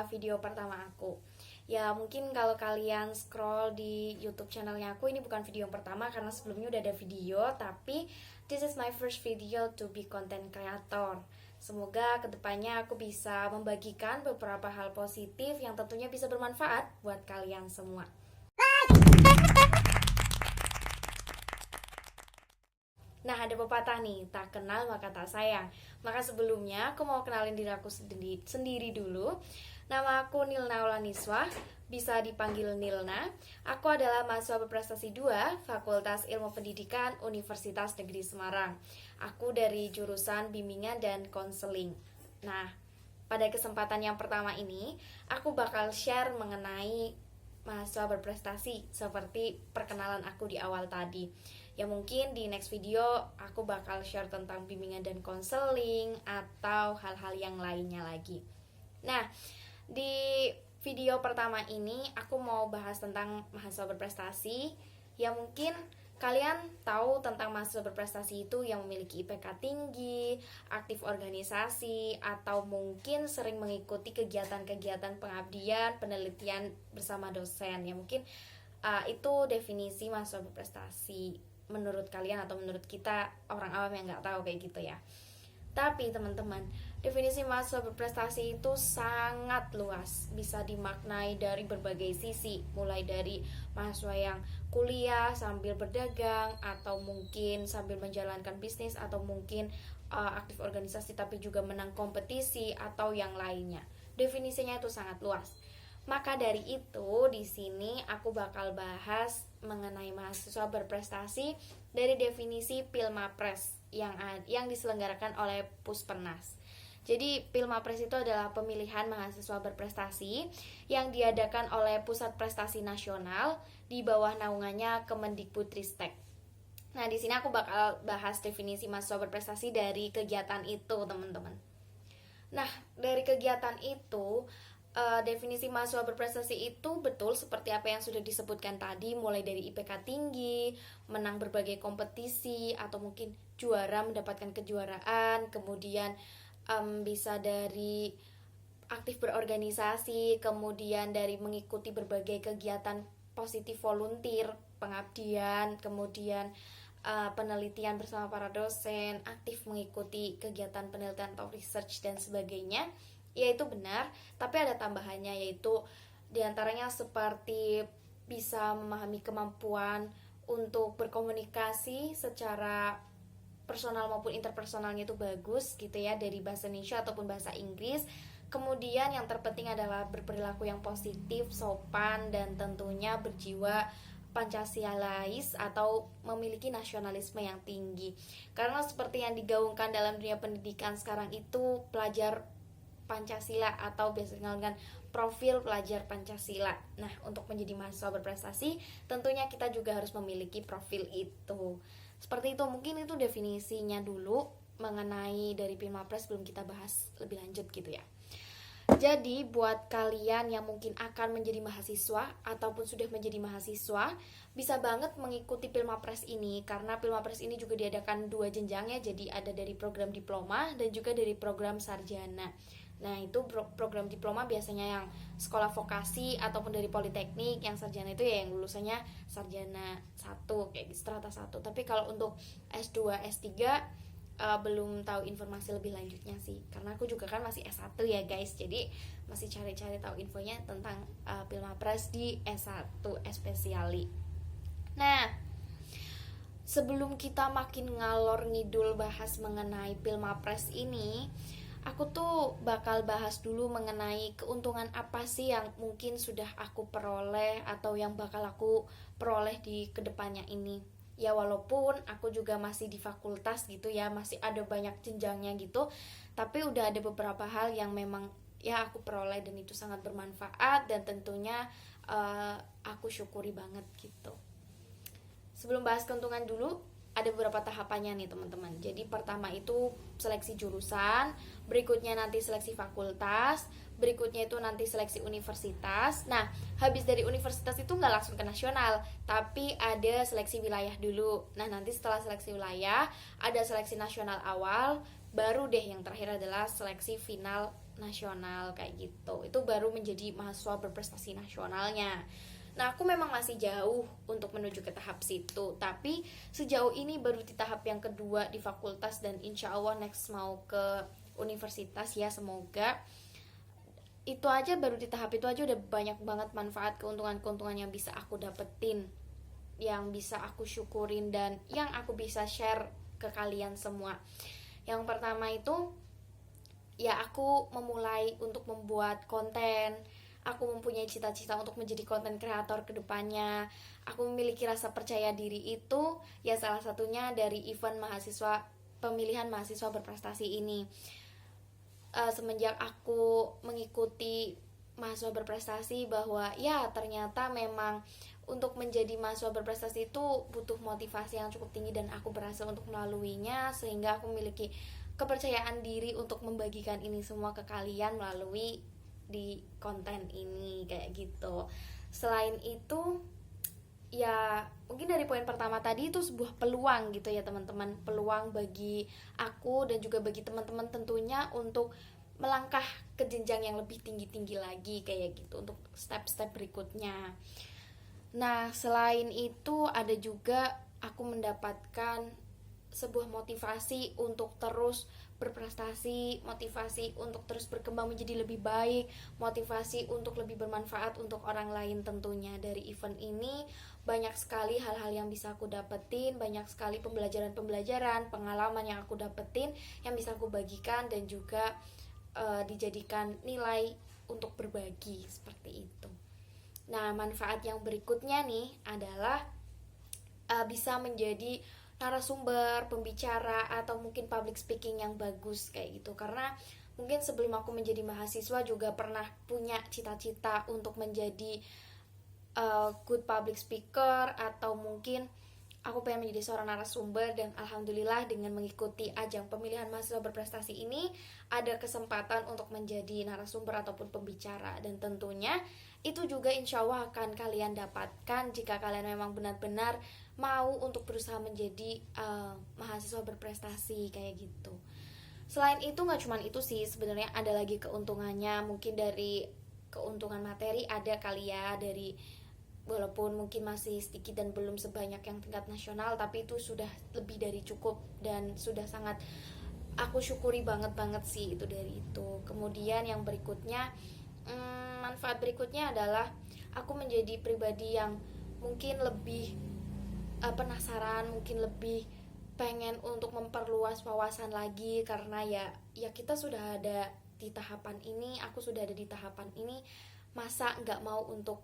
adalah video pertama aku. Ya mungkin kalau kalian scroll di YouTube channelnya aku, ini bukan video yang pertama karena sebelumnya udah ada video, tapi this is my first video to be content creator. Semoga kedepannya aku bisa membagikan beberapa hal positif yang tentunya bisa bermanfaat buat kalian semua. Nah, ada pepatah nih, tak kenal maka tak sayang. Maka sebelumnya aku mau kenalin diri aku sendiri dulu. Nama aku Nilna Ulaniswa, bisa dipanggil Nilna. Aku adalah mahasiswa berprestasi 2 Fakultas Ilmu Pendidikan Universitas Negeri Semarang. Aku dari jurusan bimbingan dan konseling. Nah, pada kesempatan yang pertama ini, aku bakal share mengenai mahasiswa berprestasi seperti perkenalan aku di awal tadi. Ya mungkin di next video aku bakal share tentang bimbingan dan konseling atau hal-hal yang lainnya lagi. Nah, di video pertama ini aku mau bahas tentang mahasiswa berprestasi. Ya mungkin kalian tahu tentang mahasiswa berprestasi itu yang memiliki IPK tinggi, aktif organisasi, atau mungkin sering mengikuti kegiatan-kegiatan pengabdian, penelitian bersama dosen. Ya mungkin itu definisi mahasiswa berprestasi menurut kalian atau menurut kita orang awam yang nggak tahu kayak gitu ya. Tapi teman-teman, definisi mahasiswa berprestasi itu sangat luas, bisa dimaknai dari berbagai sisi, mulai dari mahasiswa yang kuliah sambil berdagang, atau mungkin sambil menjalankan bisnis, atau mungkin aktif organisasi tapi juga menang kompetisi atau yang lainnya. Definisinya itu sangat luas. Maka dari itu di sini aku bakal bahas mengenai mahasiswa berprestasi dari definisi Pilmapres yang diselenggarakan oleh Puspernas. Jadi Pilmapres itu adalah pemilihan mahasiswa berprestasi yang diadakan oleh Pusat Prestasi Nasional di bawah naungannya Kemendikbudristek. Nah, di sini aku bakal bahas definisi mahasiswa berprestasi dari kegiatan itu, teman-teman. Nah, dari kegiatan itu definisi mahasiswa berprestasi itu betul seperti apa yang sudah disebutkan tadi, mulai dari IPK tinggi, menang berbagai kompetisi, atau mungkin juara, mendapatkan kejuaraan, kemudian bisa dari aktif berorganisasi, kemudian dari mengikuti berbagai kegiatan positif volunteer, pengabdian, kemudian penelitian bersama para dosen, aktif mengikuti kegiatan penelitian atau research dan sebagainya. Ya itu benar, tapi ada tambahannya, yaitu diantaranya seperti bisa memahami kemampuan untuk berkomunikasi secara personal maupun interpersonalnya itu bagus gitu ya, dari bahasa Indonesia ataupun bahasa Inggris. Kemudian yang terpenting adalah berperilaku yang positif, sopan, dan tentunya berjiwa Pancasilais atau memiliki nasionalisme yang tinggi. Karena seperti yang digaungkan dalam dunia pendidikan sekarang itu, pelajar Pancasila atau biasanya dengan profil pelajar Pancasila. Nah, untuk menjadi mahasiswa berprestasi, tentunya kita juga harus memiliki profil itu. Seperti itu, mungkin itu definisinya dulu mengenai dari Pilmapres sebelum kita bahas lebih lanjut gitu ya. Jadi buat kalian yang mungkin akan menjadi mahasiswa ataupun sudah menjadi mahasiswa, bisa banget mengikuti Pilmapres ini, karena Pilmapres ini juga diadakan 2 jenjang ya. Jadi ada dari program diploma dan juga dari program sarjana. Nah, itu program diploma biasanya yang sekolah vokasi ataupun dari politeknik, yang sarjana itu ya yang lulusannya sarjana 1 kayak strata 1. Tapi kalau untuk S2, S3 belum tahu informasi lebih lanjutnya sih, karena aku juga kan masih S1 ya guys, jadi masih cari-cari tahu infonya tentang Pilmapres di S1 especially. Nah, sebelum kita makin ngalor ngidul bahas mengenai Pilmapres ini, aku tuh bakal bahas dulu mengenai keuntungan apa sih yang mungkin sudah aku peroleh atau yang bakal aku peroleh di kedepannya ini. Ya walaupun aku juga masih di fakultas gitu ya, masih ada banyak jenjangnya gitu, tapi udah ada beberapa hal yang memang ya aku peroleh dan itu sangat bermanfaat dan tentunya aku syukuri banget gitu. Sebelum bahas keuntungan dulu, ada beberapa tahapannya nih teman-teman. Jadi pertama itu seleksi jurusan, berikutnya nanti seleksi fakultas, berikutnya itu nanti seleksi universitas. Nah, habis dari universitas itu nggak langsung ke nasional, tapi ada seleksi wilayah dulu. Nah, nanti setelah seleksi wilayah, ada seleksi nasional awal, baru deh yang terakhir adalah seleksi final nasional kayak gitu. Itu baru menjadi mahasiswa berprestasi nasionalnya. Nah, aku memang masih jauh untuk menuju ke tahap situ, tapi sejauh ini baru di tahap yang kedua di fakultas, dan insya Allah next mau ke universitas ya, semoga. Itu aja, baru di tahap itu aja udah banyak banget manfaat, keuntungan-keuntungan yang bisa aku dapetin, yang bisa aku syukurin, dan yang aku bisa share ke kalian semua. Yang pertama itu, ya aku memulai untuk membuat konten. Aku mempunyai cita-cita untuk menjadi konten kreator ke depannya. Aku memiliki rasa percaya diri itu, ya salah satunya dari event mahasiswa, pemilihan mahasiswa berprestasi ini. Semenjak aku mengikuti mahasiswa berprestasi, bahwa ya ternyata memang untuk menjadi mahasiswa berprestasi itu butuh motivasi yang cukup tinggi, dan aku berhasil untuk melaluinya, sehingga aku memiliki kepercayaan diri untuk membagikan ini semua ke kalian melalui di konten ini kayak gitu. Selain itu, ya mungkin dari poin pertama tadi, itu sebuah peluang gitu ya teman-teman, peluang bagi aku dan juga bagi teman-teman tentunya untuk melangkah ke jenjang yang lebih tinggi-tinggi lagi kayak gitu, untuk step-step berikutnya. Nah, selain itu ada juga aku mendapatkan sebuah motivasi untuk terus berprestasi, motivasi untuk terus berkembang menjadi lebih baik, motivasi untuk lebih bermanfaat untuk orang lain tentunya. Dari event ini banyak sekali hal-hal yang bisa aku dapetin, banyak sekali pembelajaran-pembelajaran, pengalaman yang aku dapetin yang bisa aku bagikan, dan juga dijadikan nilai untuk berbagi seperti itu. Nah, manfaat yang berikutnya nih adalah bisa menjadi narasumber, pembicara, atau mungkin public speaking yang bagus kayak gitu. Karena mungkin sebelum aku menjadi mahasiswa juga pernah punya cita-cita untuk menjadi good public speaker, atau mungkin aku pengen menjadi seorang narasumber. Dan alhamdulillah dengan mengikuti ajang pemilihan mahasiswa berprestasi ini ada kesempatan untuk menjadi narasumber ataupun pembicara, dan tentunya itu juga insya Allah akan kalian dapatkan jika kalian memang benar-benar mau untuk berusaha menjadi mahasiswa berprestasi kayak gitu. Selain itu nggak cuma itu sih, sebenarnya ada lagi keuntungannya. Mungkin dari keuntungan materi ada kali ya, dari walaupun mungkin masih sedikit dan belum sebanyak yang tingkat nasional, tapi itu sudah lebih dari cukup dan sudah sangat aku syukuri banget sih itu dari itu. Kemudian yang berikutnya, manfaat berikutnya adalah aku menjadi pribadi yang mungkin lebih penasaran, mungkin lebih pengen untuk memperluas wawasan lagi, karena ya kita sudah ada di tahapan ini, aku sudah ada di tahapan ini, masa nggak mau untuk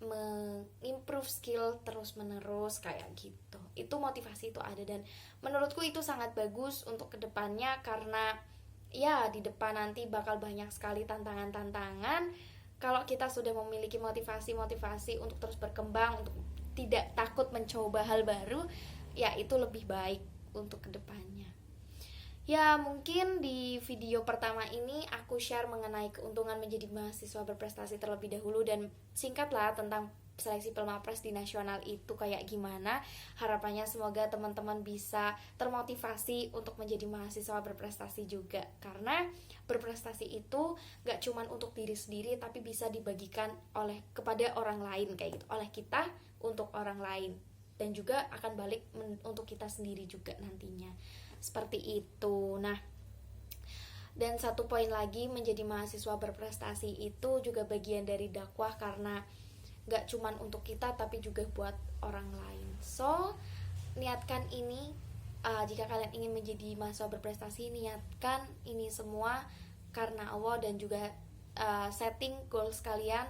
mengimprove skill terus menerus kayak gitu. Itu motivasi itu ada, dan menurutku itu sangat bagus untuk kedepannya, karena ya di depan nanti bakal banyak sekali tantangan-tantangan. Kalau kita sudah memiliki motivasi untuk terus berkembang, untuk tidak takut mencoba hal baru, ya itu lebih baik untuk kedepannya. Ya mungkin di video pertama ini aku share mengenai keuntungan menjadi mahasiswa berprestasi terlebih dahulu, dan singkatlah tentang seleksi Pelmapres di nasional itu kayak gimana. Harapannya semoga teman-teman bisa termotivasi untuk menjadi mahasiswa berprestasi juga, karena berprestasi itu gak cuman untuk diri sendiri, tapi bisa dibagikan kepada orang lain kayak gitu, oleh kita untuk orang lain, dan juga akan balik untuk kita sendiri juga nantinya. Seperti itu. Nah, dan satu poin lagi, menjadi mahasiswa berprestasi itu juga bagian dari dakwah, karena gak cuman untuk kita tapi juga buat orang lain. So, niatkan ini, jika kalian ingin menjadi mahasiswa berprestasi, niatkan ini semua karena Allah, dan juga setting goals kalian.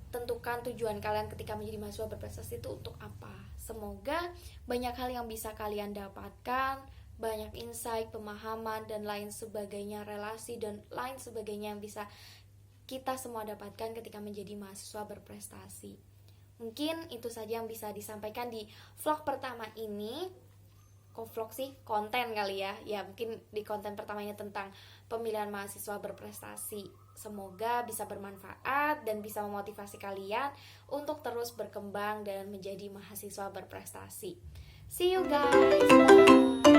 Tentukan tujuan kalian ketika menjadi mahasiswa berprestasi itu untuk apa. Semoga banyak hal yang bisa kalian dapatkan, banyak insight, pemahaman, dan lain sebagainya, relasi, dan lain sebagainya yang bisa kita semua dapatkan ketika menjadi mahasiswa berprestasi. Mungkin itu saja yang bisa disampaikan di vlog pertama ini. Kok vlog sih? Konten kali ya. Ya mungkin di konten pertamanya tentang pemilihan mahasiswa berprestasi. Semoga bisa bermanfaat dan bisa memotivasi kalian untuk terus berkembang dan menjadi mahasiswa berprestasi. See you guys. Bye.